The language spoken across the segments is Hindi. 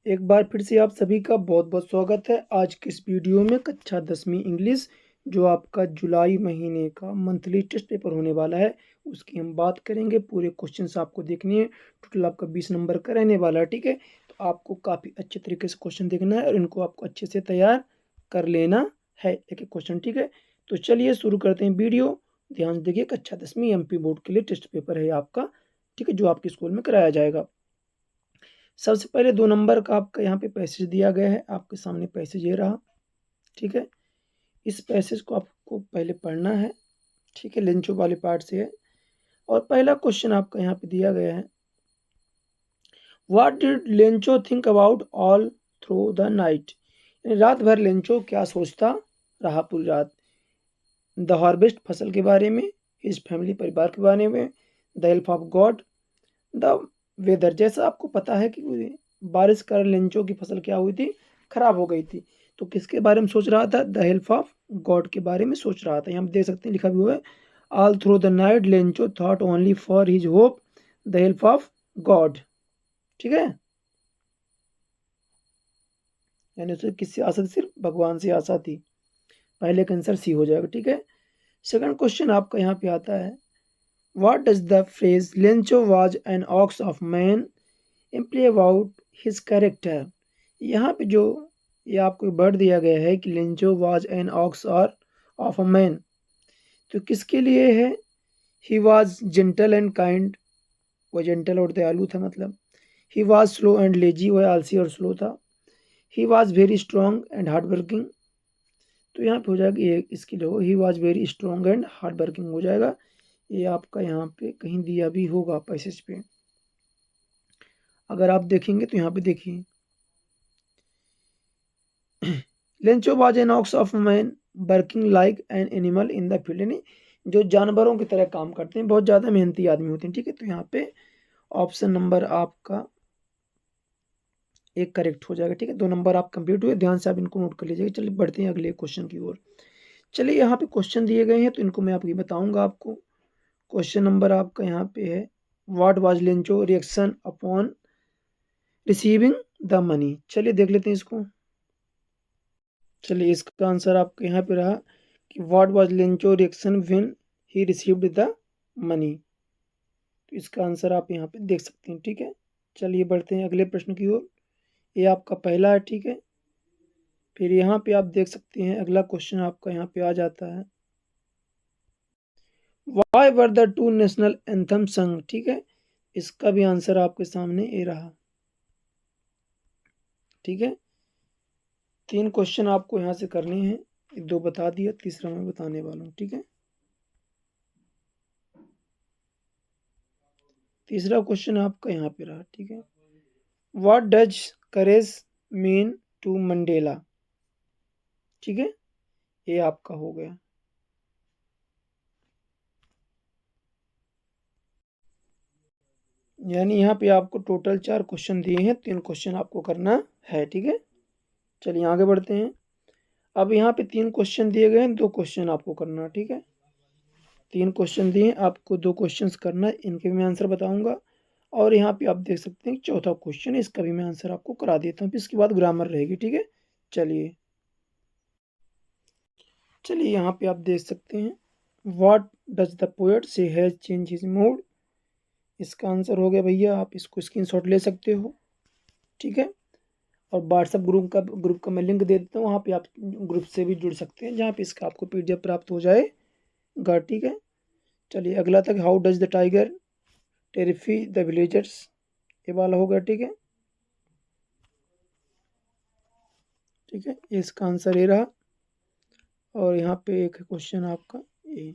एक बार फिर से आप सभी का बहुत बहुत स्वागत है। आज के इस वीडियो में कक्षा 10वीं इंग्लिश जो आपका जुलाई महीने का मंथली टेस्ट पेपर होने वाला है उसकी हम बात करेंगे। पूरे क्वेश्चंस आपको देखने हैं। टोटल आपका 20 नंबर का रहने वाला है, ठीक है। तो आपको काफ़ी अच्छे तरीके से क्वेश्चन देखना है और इनको आपको अच्छे से तैयार कर लेना है, एक एक क्वेश्चन, ठीक है। तो चलिए शुरू करते हैं वीडियो। ध्यान से देखिए, कक्षा 10वीं MP बोर्ड के लिए टेस्ट पेपर है आपका, ठीक है, जो आपके स्कूल में कराया जाएगा। सबसे पहले 2 नंबर का आपका यहाँ पे पैसेज दिया गया है, आपके सामने पैसेज ये रहा, ठीक है। इस पैसेज को आपको पहले पढ़ना है, ठीक है, लेंचो वाले पार्ट से है। और पहला क्वेश्चन आपका यहाँ पे दिया गया है, what did Lencho think about all through the night. रात भर लेंचो क्या सोचता रहा पूरी रात। द हार्वेस्ट फसल के बारे में, हिज फैमिली परिवार के बारे में, the help of God, the weather. जैसा आपको पता है कि बारिश के कारण लेंचो की फसल क्या हुई थी, खराब हो गई थी। तो किसके बारे में सोच रहा था, द हेल्प ऑफ गॉड के बारे में सोच रहा था। यहाँ देख सकते हैं लिखा भी हुआ है, all through the night Lencho thought only for his hope the help of God, ठीक है। यानी उसे किससे आशा थी, सिर्फ भगवान से आशा थी। पहले का आंसर सी हो जाएगा, ठीक है। सेकंड क्वेश्चन आपका यहाँ पे आता है, what does the phrase Lencho was an ox of man imply about his character. यहाँ पे जो ये आपको वर्ड दिया गया है कि लेंचो वाज एन ऑक्स और ऑफ अ मैन, तो किसके लिए है। He was gentle and kind, वो जेंटल और दयालु था मतलब। He was slow and lazy, वह आलसी और स्लो था। He was very strong and hard working, तो यहाँ पे हो जाएगा ये इसके लिए हो, he was very strong and hard working हो जाएगा। ये आपका यहाँ पे कहीं दिया भी होगा पैसेज पे, अगर आप देखेंगे तो यहाँ पे देखिए, Lencho was an ox of man working like an animal in the field, यानी जो जानवरों की तरह काम करते हैं, बहुत ज़्यादा मेहनती आदमी होते हैं, ठीक है। तो यहाँ पे ऑप्शन नंबर आपका एक करेक्ट हो जाएगा, ठीक है। 2 नंबर आप कंप्लीट हुए, ध्यान से आप इनको नोट कर लीजिएगा। चलिए बढ़ते हैं अगले क्वेश्चन की ओर। चलिए यहाँ पे क्वेश्चन दिए गए हैं तो इनको मैं आपको बताऊंगा आपको। क्वेश्चन नंबर आपका यहाँ पे है, what was Lencho reaction upon receiving the money. चलिए देख लेते हैं इसको। चलिए इसका आंसर आपके यहाँ पे रहा कि what was Lencho reaction when he received the money. तो इसका आंसर आप यहाँ पे देख सकते हैं, ठीक है। चलिए बढ़ते हैं अगले प्रश्न की ओर। ये आपका पहला है, ठीक है। फिर यहाँ पे आप देख सकते हैं अगला क्वेश्चन आपका यहाँ पे आ जाता है, why were the two national anthem संग, ठीक है। इसका भी आंसर आपके सामने ये रहा, ठीक है। 3 क्वेश्चन आपको यहाँ से करने हैं, 2 बता दिया, तीसरा मैं बताने वाला हूँ, ठीक है। तीसरा क्वेश्चन आपका यहाँ पे रहा, ठीक है। What does courage mean to Mandela, ठीक है। ये आपका हो गया। यानी यहाँ पे आपको टोटल 4 क्वेश्चन दिए हैं, 3 क्वेश्चन आपको करना है, ठीक है। चलिए आगे बढ़ते हैं। अब यहाँ पे 3 क्वेश्चन दिए गए हैं, 2 क्वेश्चन आपको करना है, ठीक है। 3 क्वेश्चन दिए हैं, आपको 2 क्वेश्चंस करना है, इनके भी मैं आंसर बताऊंगा। और यहाँ पे आप देख सकते हैं चौथा क्वेश्चन है, इसका भी मैं आंसर आपको करा देता हूँ, फिर इसके बाद ग्रामर रहेगी, ठीक है। चलिए चलिए यहाँ पे आप देख सकते हैं, व्हाट डज द पोएट से हैज चेंज हिज मूड। इसका आंसर हो गया भैया, आप इसको स्क्रीनशॉट ले सकते हो, ठीक है। और व्हाट्सएप ग्रुप का मैं लिंक दे देता हूँ, वहाँ पे आप ग्रुप से भी जुड़ सकते हैं, जहाँ पे इसका आपको PDF प्राप्त हो जाएगा, ठीक है। चलिए अगला तक, how does the tiger terrify the villagers, ये वाला होगा, ठीक है। ठीक है, इसका आंसर ये रहा। और यहाँ पे एक क्वेश्चन आपका ये,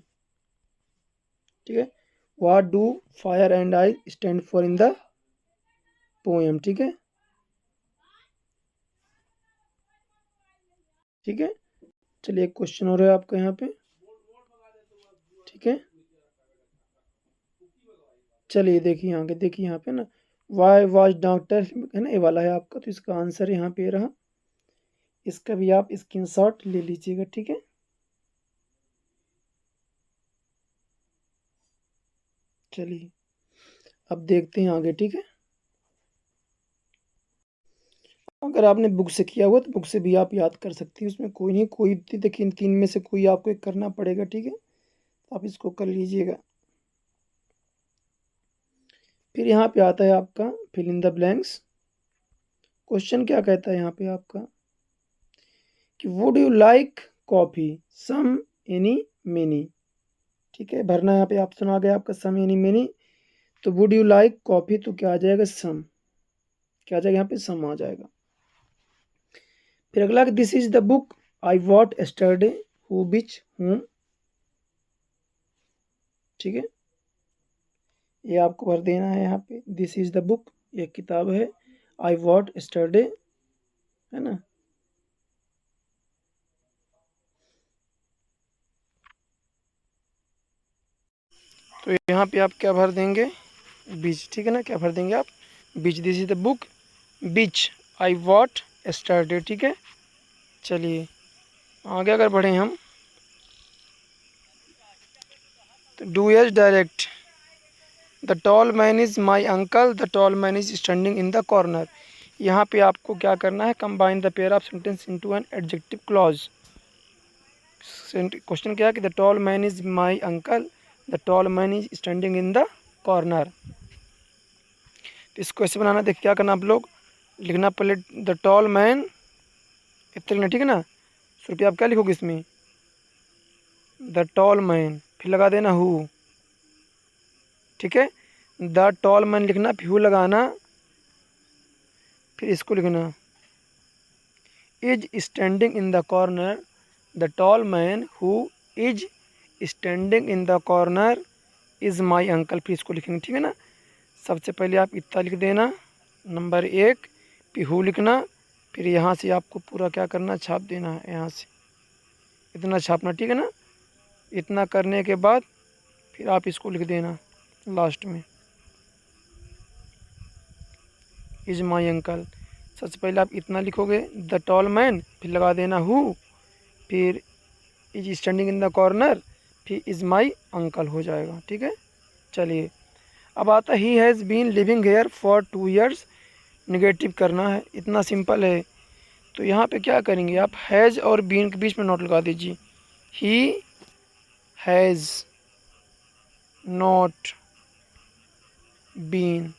ठीक है, what do fire and I stand for in the poem, ठीक है। ठीक है, चलिए एक क्वेश्चन और है आपका यहाँ पे, ठीक है। चलिए देखिए यहाँ के, देखिए यहाँ पे ना, वाई वॉज डॉक्टर है ना, ये वाला है आपका। तो इसका आंसर यहाँ पे रहा, इसका भी आप स्क्रीनशॉट ले लीजिएगा, ठीक है। चलिए अब देखते हैं आगे, ठीक है। अगर आपने बुक से किया हुआ तो बुक से भी आप याद कर सकती हैं, उसमें कोई नहीं, कोई देखिए इन 3 में से कोई आपको एक करना पड़ेगा, ठीक है? तो आप इसको कर लीजिएगा। फिर यहाँ पे आता है आपका fill in the blanks. Question क्या कहता है यहाँ पे आपका कि would you like coffee, some, any, many, ठीक है? भरना यहाँ पे ऑप्शन आ गया आपका सम, एनी, मेनी। तो वुड यू लाइक कॉफ़ी तो क्या आ जाएगा सम, क्या आ जाएगा यहाँ पे सम आ जाएगा। फिर अगला this is the book I bought yesterday, who, which, whom, ठीक है? ये आपको भर देना है यहाँ पे। दिस इज द बुक, ये किताब है। आई वॉट एस्टरडे, है ना? तो यहाँ पे आप क्या भर देंगे, बीच, ठीक है ना? क्या भर देंगे आप, which. This is the book which I bought yesterday, ठीक है? चलिए आगे अगर बढ़े हम तो do as directed the tall man is my uncle, the tall man is standing in the corner. यहाँ पे आपको क्या करना है, combine the pair of sentence into an adjective clause. Question क्या है कि the tall man is my uncle, the tall man is standing in the corner. तो इसको ऐसे बनाना, देख क्या करना आप लोग, लिखना पहले द टॉल मैन, इतना लिखना, ठीक है ना? शुरू पे आप क्या लिखोगे इसमें, द टॉल मैन, फिर लगा देना हु, ठीक है? द टॉल मैन लिखना, फिर हु लगाना, फिर इसको लिखना is standing in the corner, the tall man who is standing in the corner is my uncle, फिर इसको लिखेंगे, ठीक है ना? सबसे पहले आप इतना लिख देना नंबर 1, फिर हु लिखना, फिर यहाँ से आपको पूरा क्या करना, छाप देना है, यहाँ से इतना छापना, ठीक है ना? इतना करने के बाद फिर आप इसको लिख देना लास्ट में इज़ माई अंकल। सबसे पहले आप इतना लिखोगे द टॉल मैन, फिर लगा देना हु, फिर is standing in the corner, फिर इज़ माई अंकल हो जाएगा, ठीक है? चलिए अब आता he has been living here for 2 years, negative करना है, इतना सिंपल है। तो यहाँ पे क्या करेंगे आप, हैज़ और बीन के बीच में नोट लगा दीजिए। He has not been,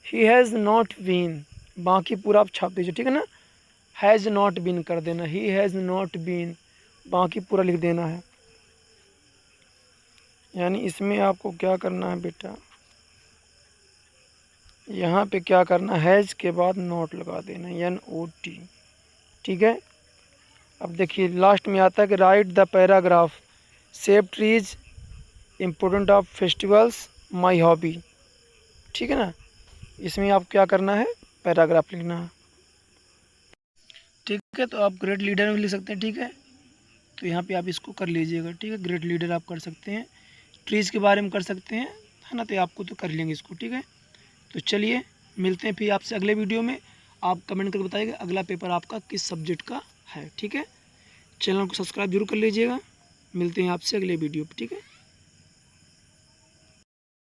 he has not been, बाकी पूरा आप छाप दीजिए, ठीक है ना? हैज़ नॉट बीन कर देना, ही हैज़ नॉट बीन, बाकी पूरा लिख देना है। यानी इसमें आपको क्या करना है बेटा, यहाँ पे क्या करना, हैज़ के बाद नोट लगा देना, NOT, ठीक है? अब देखिए लास्ट में आता है कि right the paragraph, save trees, important of festivals, my hobby, ठीक है ना? इसमें आप क्या करना है, पैराग्राफ लिखना है, ठीक है? तो आप ग्रेट लीडर में लिख सकते हैं, ठीक है? तो यहाँ पे आप इसको कर लीजिएगा, ठीक है? ग्रेट लीडर आप कर सकते हैं, ट्रीज़ के बारे में कर सकते हैं, है ना? तो आपको तो कर लेंगे इसको, ठीक है? तो चलिए मिलते हैं फिर आपसे अगले वीडियो में। आप कमेंट करके बताइएगा अगला पेपर आपका किस सब्जेक्ट का है, ठीक है? चैनल को सब्सक्राइब जरूर कर लीजिएगा। मिलते हैं आपसे अगले वीडियो पर, ठीक है?